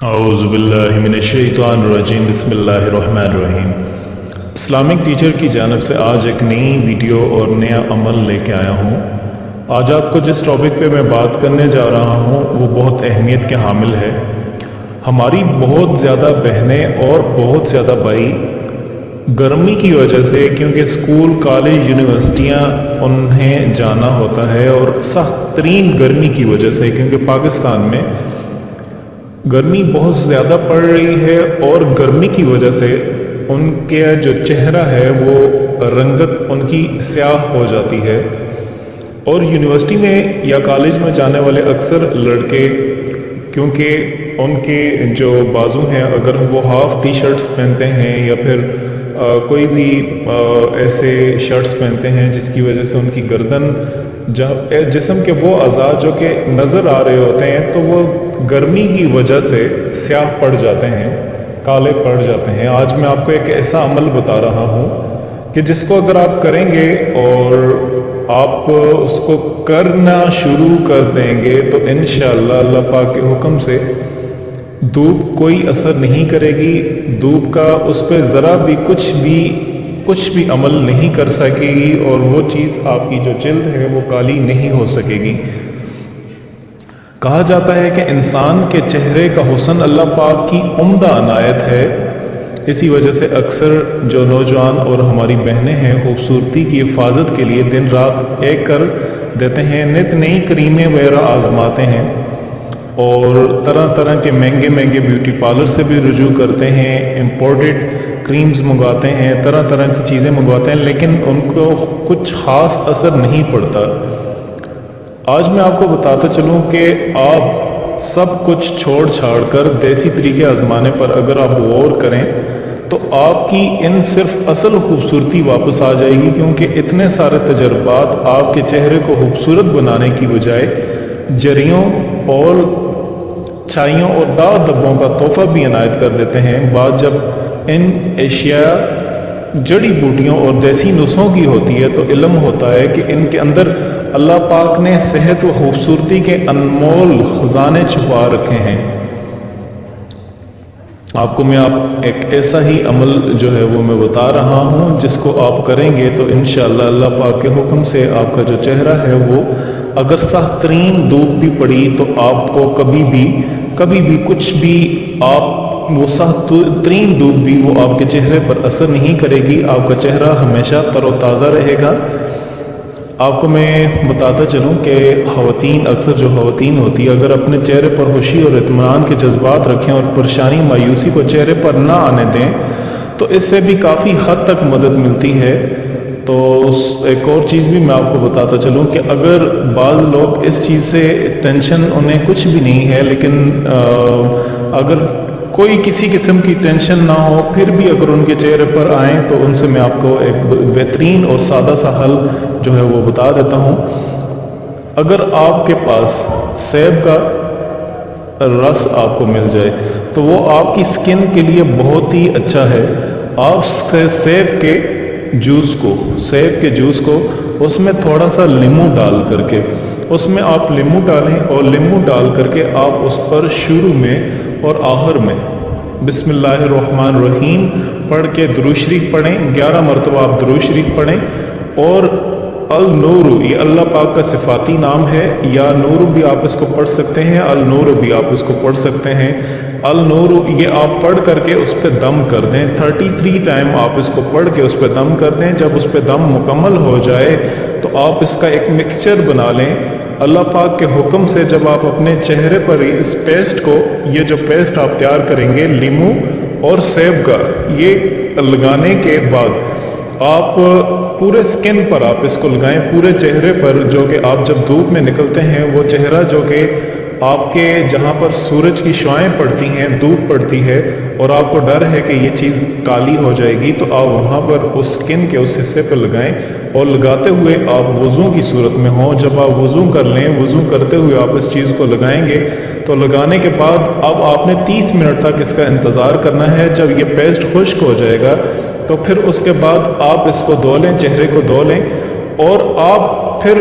اعوذ باللہ من الشیطان الرجیم بسم اللہ الرحمن الرحیم۔ اسلامک ٹیچر کی جانب سے آج ایک نئی ویڈیو اور نیا عمل لے کے آیا ہوں۔ آج آپ کو جس ٹاپک پہ میں بات کرنے جا رہا ہوں وہ بہت اہمیت کے حامل ہے۔ ہماری بہت زیادہ بہنیں اور بہت زیادہ بھائی گرمی کی وجہ سے، کیونکہ اسکول کالج یونیورسٹیاں انہیں جانا ہوتا ہے، اور سخت ترین گرمی کی وجہ سے، کیونکہ پاکستان میں گرمی بہت زیادہ پڑ رہی ہے، اور گرمی کی وجہ سے ان کے جو چہرہ ہے وہ رنگت ان کی سیاہ ہو جاتی ہے۔ اور یونیورسٹی میں یا کالج میں جانے والے اکثر لڑکے، کیونکہ ان کے جو بازو ہیں، اگر وہ ہاف ٹی شرٹس پہنتے ہیں یا پھر کوئی بھی ایسے شرٹس پہنتے ہیں جس کی وجہ سے ان کی گردن، جسم کے وہ اعضاء جو کہ نظر آ رہے ہوتے ہیں، تو وہ گرمی کی وجہ سے سیاہ پڑ جاتے ہیں، کالے پڑ جاتے ہیں۔ آج میں آپ کو ایک ایسا عمل بتا رہا ہوں کہ جس کو اگر آپ کریں گے اور آپ اس کو کرنا شروع کر دیں گے تو انشاءاللہ اللہ پاک کے حکم سے دھوپ کوئی اثر نہیں کرے گی، دھوپ کا اس پہ ذرا بھی کچھ بھی عمل نہیں کر سکے گی، اور وہ چیز آپ کی جو جلد ہے وہ کالی نہیں ہو سکے گی۔ کہا جاتا ہے کہ انسان کے چہرے کا حسن اللہ پاک کی عمدہ عنایت ہے، اسی وجہ سے اکثر جو نوجوان اور ہماری بہنیں ہیں خوبصورتی کی حفاظت کے لیے دن رات ایک کر دیتے ہیں، نت نئی کریمیں وغیرہ آزماتے ہیں، اور طرح طرح کے مہنگے بیوٹی پارلر سے بھی رجوع کرتے ہیں، امپورٹڈ کریمز منگواتے ہیں، طرح طرح کی چیزیں منگواتے ہیں، لیکن ان کو کچھ خاص اثر نہیں پڑتا۔ آج میں آپ کو بتاتا چلوں کہ آپ سب کچھ چھوڑ چھاڑ کر دیسی طریقے آزمانے پر اگر آپ غور کریں تو آپ کی ان صرف اصل خوبصورتی واپس آ جائے گی، کیونکہ اتنے سارے تجربات آپ کے چہرے کو خوبصورت بنانے کی بجائے جریوں اور چھائیوں اور داغ دھبوں کا تحفہ بھی عنایت کر دیتے ہیں۔ بات جب ان اشیاء جڑی بوٹیوں اور دیسی نسخوں کی ہوتی ہے تو علم ہوتا ہے کہ ان کے اندر اللہ پاک نے صحت و خوبصورتی کے انمول خزانے چھپا رکھے ہیں۔ آپ کو میں ایک ایسا ہی عمل جو ہے وہ میں بتا رہا ہوں، جس کو آپ کریں گے تو انشاءاللہ اللہ پاک کے حکم سے آپ کا جو چہرہ ہے وہ، اگر سخت ترین دھوپ بھی پڑی تو آپ کو کبھی بھی کچھ بھی، آپ وہ سخت ترین دھوپ بھی وہ آپ کے چہرے پر اثر نہیں کرے گی، آپ کا چہرہ ہمیشہ تر و تازہ رہے گا۔ آپ کو میں بتاتا چلوں کہ اکثر جو خواتین ہوتی ہے، اگر اپنے چہرے پر خوشی اور اطمینان کے جذبات رکھیں اور پریشانی مایوسی کو چہرے پر نہ آنے دیں تو اس سے بھی کافی حد تک مدد ملتی ہے۔ تو ایک اور چیز بھی میں آپ کو بتاتا چلوں کہ اگر بعض لوگ اس چیز سے ٹینشن انہیں کچھ بھی نہیں ہے، لیکن اگر کوئی کسی قسم کی ٹینشن نہ ہو پھر بھی اگر ان کے چہرے پر آئیں تو ان سے میں آپ کو ایک بہترین اور سادہ سا حل جو ہے وہ بتا دیتا ہوں۔ اگر آپ کے پاس سیب کا رس آپ کو مل جائے تو وہ آپ کی سکن کے لیے بہت ہی اچھا ہے۔ آپ سیب کے جوس کو اس میں تھوڑا سا لیمو ڈال کر کے، اس میں آپ لیمو ڈالیں، اور لیمو ڈال کر کے آپ اس پر شروع میں اور آخر میں بسم اللہ الرحمن الرحیم پڑھ کے درود شریف پڑھیں، 11 مرتبہ آپ درود شریف پڑھیں، اور النور یہ اللہ پاک کا صفاتی نام ہے، یا نور بھی آپ اس کو پڑھ سکتے ہیں، النور بھی آپ اس کو پڑھ سکتے ہیں۔ النور یہ آپ پڑھ کر کے اس پہ دم کر دیں، 33 ٹائم آپ اس کو پڑھ کے اس پہ دم کر دیں۔ جب اس پہ دم مکمل ہو جائے تو آپ اس کا ایک مکسچر بنا لیں۔ اللہ پاک کے حکم سے جب آپ اپنے چہرے پر اس پیسٹ کو، یہ جو پیسٹ آپ تیار کریں گے لیمو اور سیب کا، یہ لگانے کے بعد آپ پورے سکن پر آپ اس کو لگائیں، پورے چہرے پر، جو کہ آپ جب دھوپ میں نکلتے ہیں وہ چہرہ جو کہ آپ کے جہاں پر سورج کی شعائیں پڑتی ہیں، دھوپ پڑتی ہے اور آپ کو ڈر ہے کہ یہ چیز کالی ہو جائے گی، تو آپ وہاں پر اس سکن کے اس حصے پر لگائیں، اور لگاتے ہوئے آپ وضو کی صورت میں ہوں۔ جب آپ وضو کر لیں، وضو کرتے ہوئے آپ اس چیز کو لگائیں گے تو لگانے کے بعد اب آپ نے 30 منٹ تک اس کا انتظار کرنا ہے۔ جب یہ پیسٹ خشک ہو جائے گا تو پھر اس کے بعد آپ اس کو دھو لیں، چہرے کو دھو لیں، اور آپ پھر